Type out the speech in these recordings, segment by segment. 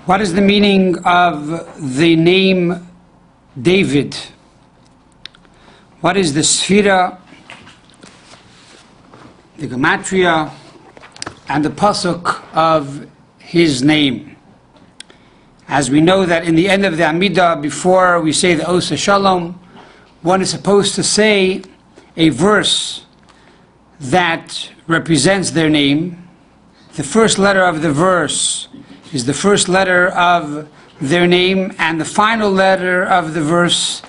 What is the meaning of the name David? What is the Sphira, the Gematria, and the Pasuk of his name? As we know that in the end of the Amidah, before we say the Osa Shalom, one is supposed to say a verse that represents their name. The first letter of the verse is the first letter of their name, and the final letter of the verse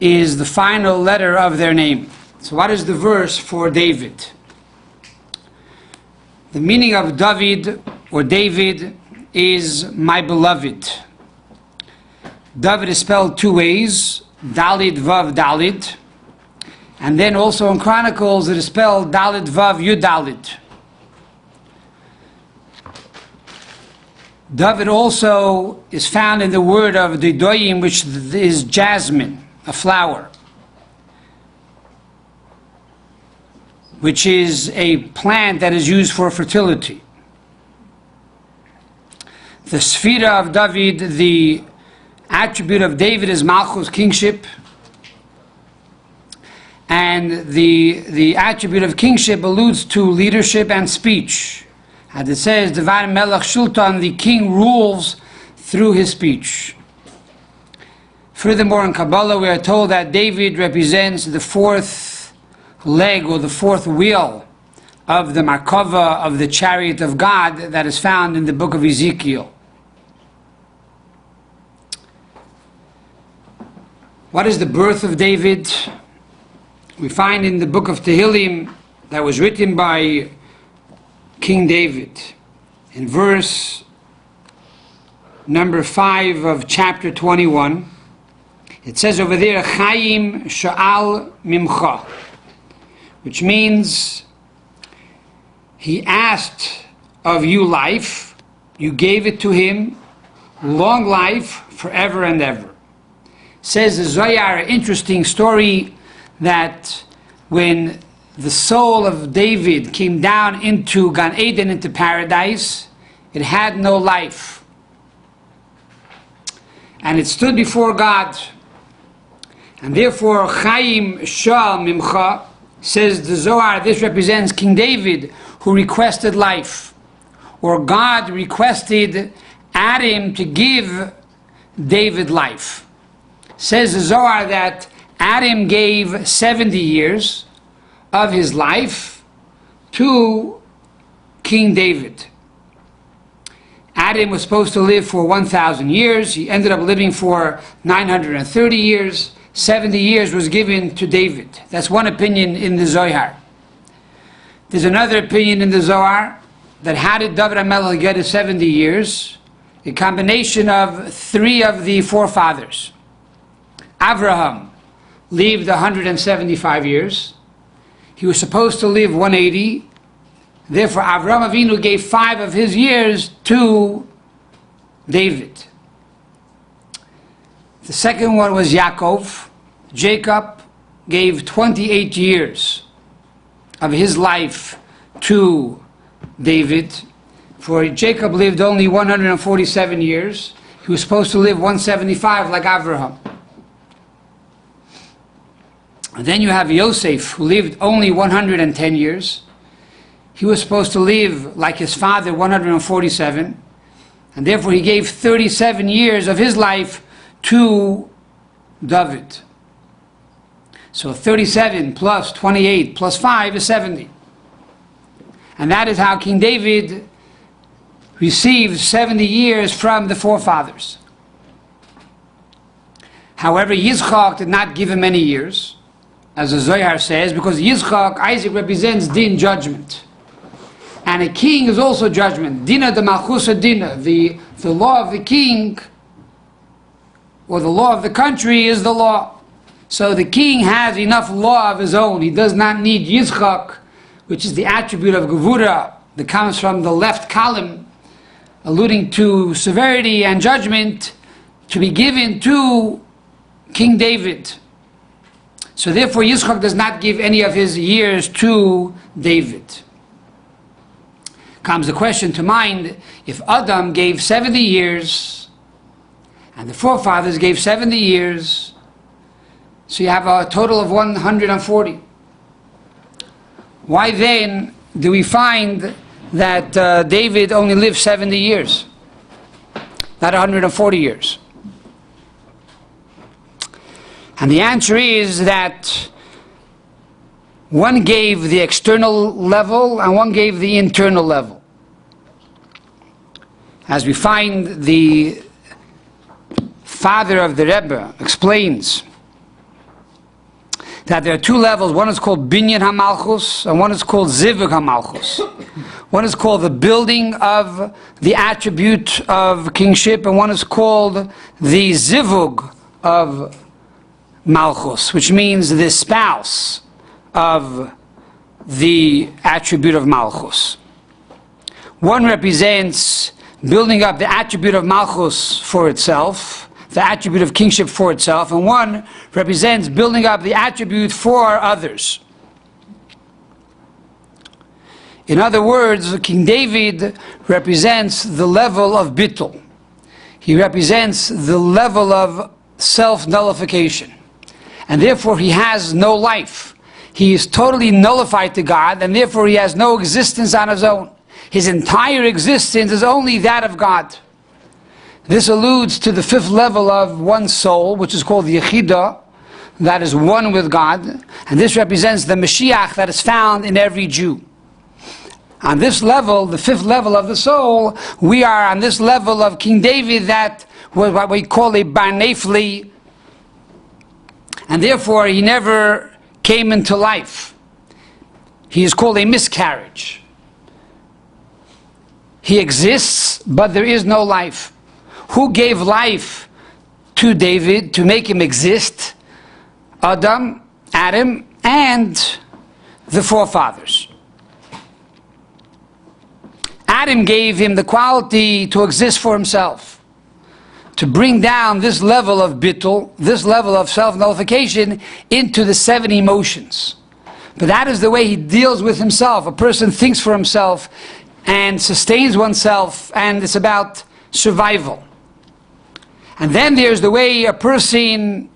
is the final letter of their name. So what is the verse for David? The meaning of David or David is my beloved. David is spelled two ways, Dalid Vav Dalid, and then also in Chronicles it is spelled Dalid Vav Yud Dalid. David also is found in the word of Didoyim, which is jasmine, a flower, which is a plant that is used for fertility. The Sphira of David, the attribute of David is Malchus, kingship, and the attribute of kingship alludes to leadership and speech. As it says, Devar Melech Shultan, the king rules through his speech. Furthermore, in Kabbalah, we are told that David represents the fourth leg or the fourth wheel of the Markava, of the chariot of God, that is found in the book of Ezekiel. What is the birth of David? We find in the book of Tehillim that was written by King David, in verse number 5 of chapter 21, it says over there, Chaim Sha'al Mimcha, which means he asked of you life, you gave it to him, long life, forever and ever. Says the Zohar, an interesting story, that when the soul of David came down into Gan Eden, into paradise, it had no life. And it stood before God. And therefore, Chaim Shal Mimcha, says the Zohar, this represents King David, who requested life. Or God requested Adam to give David life. Says the Zohar that Adam gave 70 years of his life to King David. Adam was supposed to live for 1,000 years. He ended up living for 930 years. 70 years was given to David. That's one opinion in the Zohar. There's another opinion in the Zohar that how did David HaMelech get his 70 years? A combination of three of the forefathers. Abraham lived 175 years. He was supposed to live 180. Therefore, Avraham Avinu gave 5 of his years to David. The second one was Yaakov. Jacob gave 28 years of his life to David. For Jacob lived only 147 years. He was supposed to live 175 like Avraham. And then you have Yosef, who lived only 110 years. He was supposed to live like his father, 147. And therefore he gave 37 years of his life to David. So 37 plus 28 plus 5 is 70. And that is how King David received 70 years from the forefathers. However, Yitzchak did not give him many years, as the Zohar says, because Yitzchak, Isaac, represents din, judgment. And a king is also judgment. Dina de Malchusa Dina, the law of the king, or the law of the country, is the law. So the king has enough law of his own. He does not need Yitzchak, which is the attribute of Gevura, that comes from the left column, alluding to severity and judgment, to be given to King David. So therefore Yitzchak does not give any of his years to David. Comes the question to mind, if Adam gave 70 years and the forefathers gave 70 years, so you have a total of 140. Why then do we find that David only lived 70 years, not 140 years? And the answer is that one gave the external level and one gave the internal level. As we find the father of the Rebbe explains that there are two levels. One is called Binyan HaMalchus and one is called Zivug HaMalchus. One is called the building of the attribute of kingship, and one is called the Zivug of Malchus, which means the spouse of the attribute of Malchus. One represents building up the attribute of Malchus for itself, the attribute of kingship for itself, and one represents building up the attribute for others. In other words, King David represents the level of bittul. He represents the level of self-nullification. And therefore he has no life. He is totally nullified to God, and therefore he has no existence on his own. His entire existence is only that of God. This alludes to the fifth level of one's soul, which is called the Yechidah, that is one with God. And this represents the Mashiach that is found in every Jew. On this level, the fifth level of the soul, we are on this level of King David, that was what we call a bar nefli, and therefore he never came into life. He is called a miscarriage. He exists, but there is no life. Who gave life to David to make him exist? Adam, and the forefathers. Adam gave him the quality to exist for himself, to bring down this level of bittul, this level of self-nullification, into the 7 emotions. But that is the way he deals with himself. A person thinks for himself and sustains oneself, and it's about survival. And then there's the way a person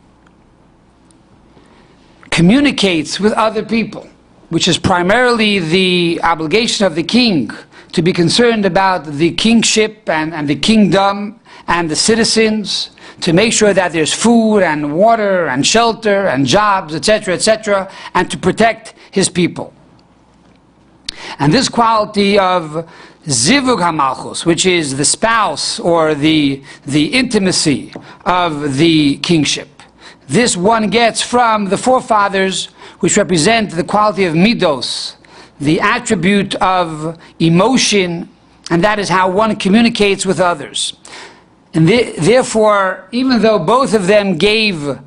communicates with other people, which is primarily the obligation of the king, to be concerned about the kingship and the kingdom and the citizens, to make sure that there's food and water and shelter and jobs, etc., and to protect his people. And this quality of Zivug HaMalchus, which is the spouse or the intimacy of the kingship, this one gets from the forefathers, which represent the quality of midos, the attribute of emotion, and that is how one communicates with others. And therefore, even though both of them gave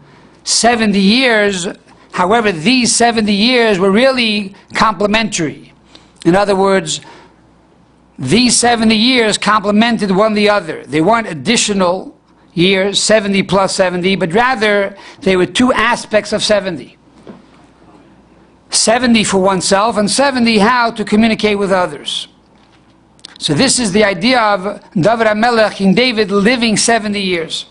70 years, however, these 70 years were really complementary. In other words, these 70 years complemented one the other. They weren't additional years, 70 plus 70, but rather they were two aspects of 70. 70 for oneself, and 70 how to communicate with others. So this is the idea of David HaMelech, King David, living 70 years.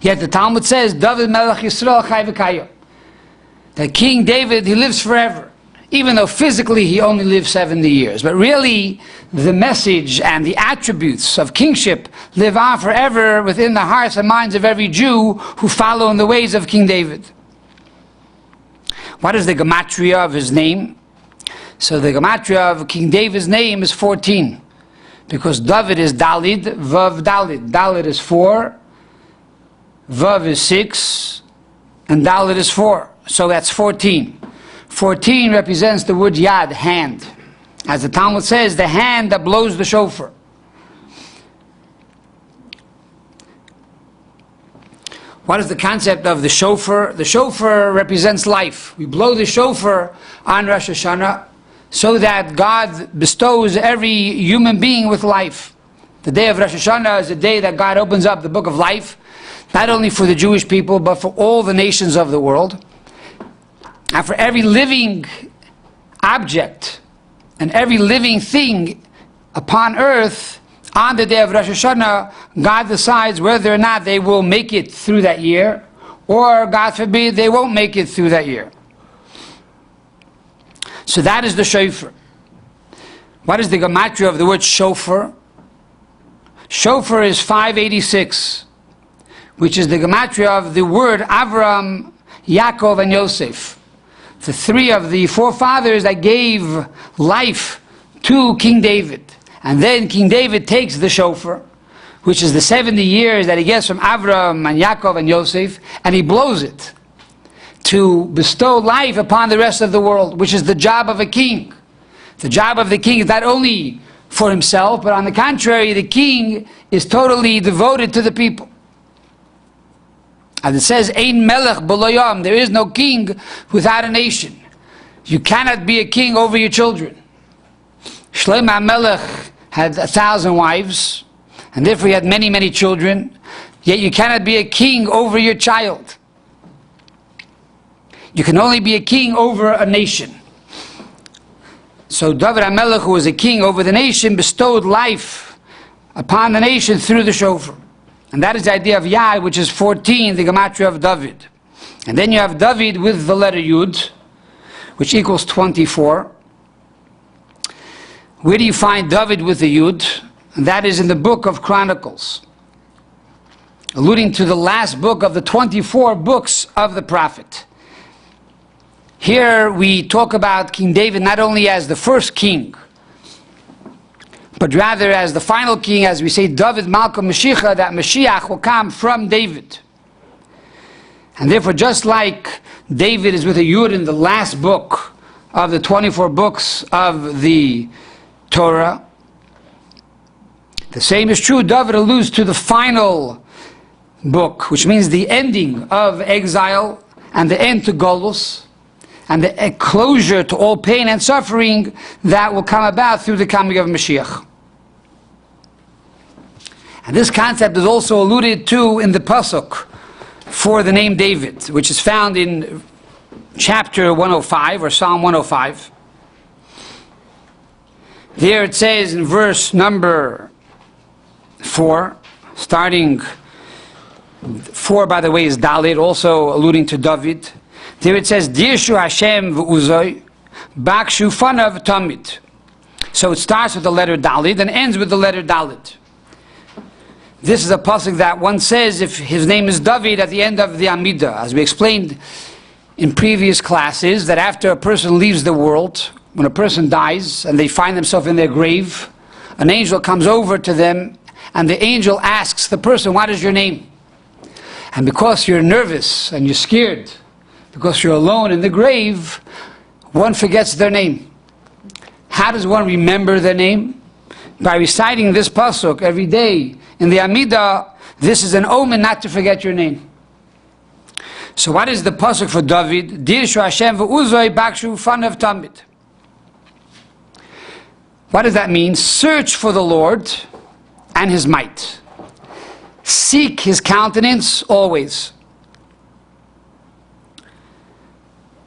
Yet the Talmud says, David Melech Yisrael Chai V'Kayim, that King David, he lives forever, even though physically he only lived 70 years. But really, the message and the attributes of kingship live on forever within the hearts and minds of every Jew who follow in the ways of King David. What is the gematria of his name? So the gematria of King David's name is 14, because David is Dalid, Vav Dalid. Dalid is 4, Vav is 6, and Dalid is 4. So that's 14. 14 represents the word Yad, hand. As the Talmud says, the hand that blows the shofar. What is the concept of the shofar? The shofar represents life. We blow the shofar on Rosh Hashanah so that God bestows every human being with life. The day of Rosh Hashanah is the day that God opens up the book of life. not only for the Jewish people, but for all the nations of the world, and for every living object and every living thing upon earth. On the day of Rosh Hashanah, God decides whether or not they will make it through that year, or, God forbid, they won't make it through that year. So that is the shofar. What is the gematria of the word shofar? Shofar is 586, which is the gematria of the word Avram, Yaakov, and Yosef, the three of the forefathers that gave life to King David. And then King David takes the shofar, which is the 70 years that he gets from Avram and Yaakov and Yosef, and he blows it to bestow life upon the rest of the world, which is the job of a king. The job of the king is not only for himself, but on the contrary, the king is totally devoted to the people. As it says, Ein melech b'lo yom, there is no king without a nation. You cannot be a king over your children. Shlomo HaMelech had 1,000 wives, and therefore he had many, many children, yet you cannot be a king over your child. You can only be a king over a nation. So David HaMelech, who was a king over the nation, bestowed life upon the nation through the shofar. And that is the idea of Yah, which is 14, the gematria of David. And then you have David with the letter Yud, which equals 24. Where do you find David with the Yud? And that is in the book of Chronicles, alluding to the last book of the 24 books of the prophet. Here we talk about King David not only as the first king, but rather as the final king, as we say, David Malka Mashiach, that Mashiach will come from David. And therefore, just like David is with a Yud in the last book of the 24 books of the Torah, the same is true. David alludes to the final book, which means the ending of exile and the end to Golus, and the closure to all pain and suffering that will come about through the coming of Mashiach. And this concept is also alluded to in the pasuk for the name David, which is found in chapter 105 or Psalm 105. There it says in verse number 4, starting 4, by the way, is Dalit, also alluding to David. There it says, Dirshu Hashem v'uzoi, bakshu fanav tamid. So it starts with the letter Dalit and ends with the letter Dalit. This is a pasuk that one says if his name is David at the end of the Amidah, as we explained in previous classes, that after a person leaves the world, when a person dies and they find themselves in their grave, an angel comes over to them and the angel asks the person, what is your name? And because you're nervous and you're scared, because you're alone in the grave, one forgets their name. How does one remember their name? By reciting this pasuk every day in the Amidah. This is an omen not to forget your name. So what is the pasuk for David? Dirshu Hashem v'uzoi bakshu fanav tamid. What does that mean? Search for the Lord and His might. Seek His countenance always.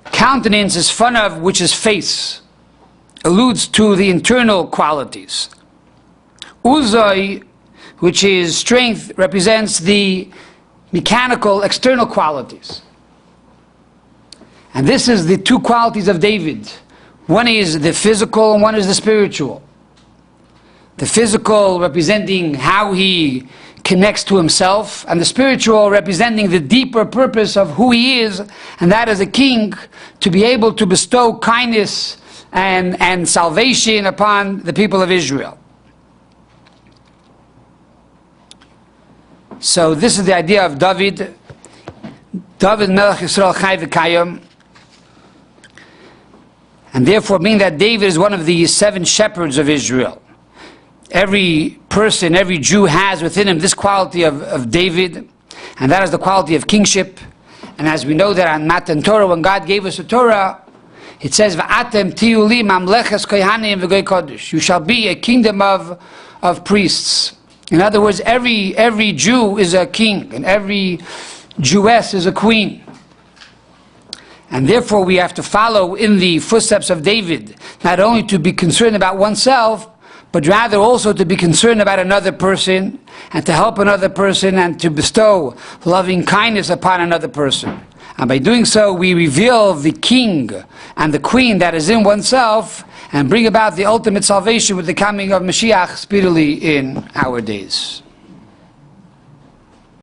Countenance is fanav, which is face, alludes to the internal qualities. Uzoi, which is strength, represents the mechanical external qualities. And this is the two qualities of David. One is the physical and one is the spiritual. The physical representing how he connects to himself, and the spiritual representing the deeper purpose of who he is, and that as a king, to be able to bestow kindness and salvation upon the people of Israel. So this is the idea of David. David Melech Yisrael Chai V'Kayim. And therefore, being that David is one of the 7 shepherds of Israel, every person, every Jew has within him this quality of David, and that is the quality of kingship. And as we know that on Matan Torah, when God gave us the Torah, it says, "V'atem tiyu li mamleches kohanim v'goy kodesh." You shall be a kingdom of priests In other words, every Jew is a king, and every Jewess is a queen. And therefore we have to follow in the footsteps of David, not only to be concerned about oneself, but rather also to be concerned about another person, and to help another person, and to bestow loving kindness upon another person. And by doing so, we reveal the king and the queen that is in oneself, and bring about the ultimate salvation with the coming of Mashiach speedily in our days.